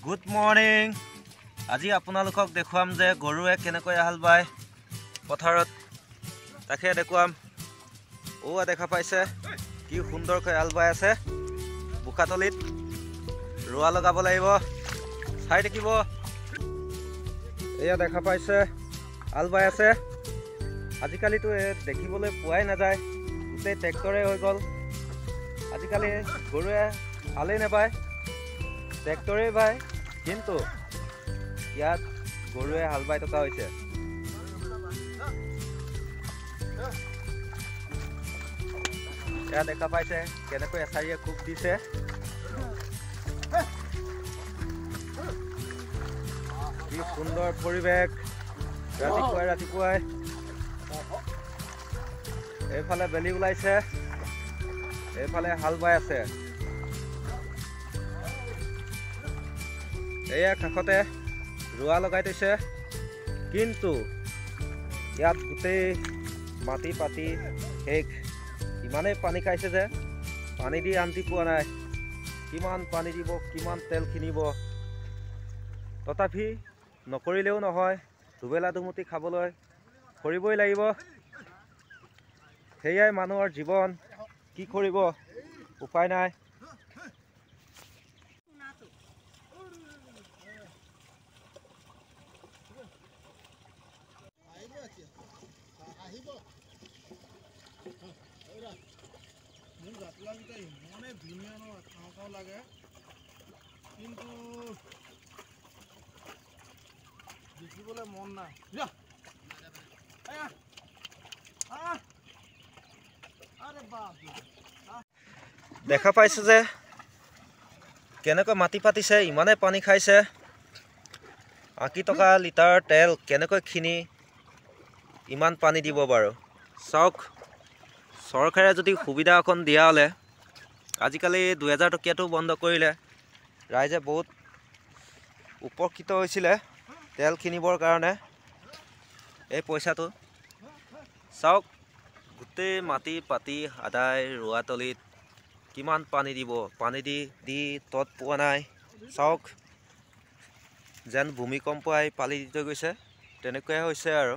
Good morning. আজি আপোনালোকক দেখুৱাম যে গৰুৱে কেনেকৈ হাল বায় পথাৰত, তাকে দেখুৱাম। দেখা পাইছে কি সুন্দৰকৈ হাল বাই আছে। বোকাতলিত ৰোৱা লগাব লাগিব, চাই থাকিব। এয়া দেখা পাইছে হাল বাই আছে। আজিকালিতো দেখিবলৈ পোৱাই নাযায়, গোটেই ট্ৰেক্টৰে হৈ গ'ল। আজিকালি গৰুৱে হালেই নাবায়, ট্ৰেক্টৰে বায়, কিন্তু ইয়াত গৰুৱে হাল বাই থকা হৈছে। এয়া দেখা পাইছে কেনেকৈ এছাৰিয়ে কোব দিছে। কি সুন্দৰ পৰিৱেশ। ৰাতিপুৱাই এইফালে বেলি ওলাইছে, এইফালে হাল বাই আছে। এয়া কাষতে ৰোৱা লগাই থৈছে, কিন্তু ইয়াত গোটেই মাটি পাতি শেষ। ইমানেই পানী খাইছে যে পানী দি আনটি পোৱা নাই। কিমান পানী দিব, কিমান তেল কিনিব, তথাপি নকৰিলেও নহয়। দুবেলা দুমুঠি খাবলৈ কৰিবই লাগিব। সেয়াই মানুহৰ জীৱন, কি কৰিব, উপায় নাই। ইমানে ধুনীয়া ন, খাওঁ লাগে, কিন্তু দেখিবলৈ মন নাই। দেখা পাইছে যে কেনেকৈ মাটি পাতিছে, ইমানে পানী খাইছে। 80 টকা লিটাৰ তেল কেনেকৈ কিনি ইমান পানী দিব বাৰু। চাওক, চৰকাৰে যদি সুবিধা অকণ দিয়া হ'লে, আজিকালি 2000 টকীয়াটো বন্ধ কৰিলে। ৰাইজে বহুত উপকৃত হৈছিলে তেল কিনিবৰ কাৰণে। এই পইচাটো চাওক, গোটেই মাটি পাতি আদায় ৰোৱাতলিত কিমান পানী দিব, পানী দি তত পোৱা নাই। চাওক, যেন ভূমিকম্প আহি পালি দি থৈ গৈছে, তেনেকুৱাই হৈছে আৰু।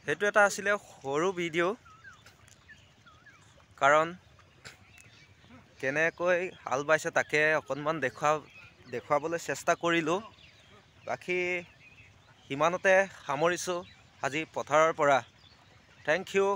সেইটো এটা আছিলে সৰু ভিডিঅ', কাৰণ কেনেকৈ হাল বাইছে তাকে অকণমান দেখুৱাবলৈ চেষ্টা কৰিলোঁ। বাকী সিমানতে সামৰিছোঁ আজি পথাৰৰ পৰা। Thank U.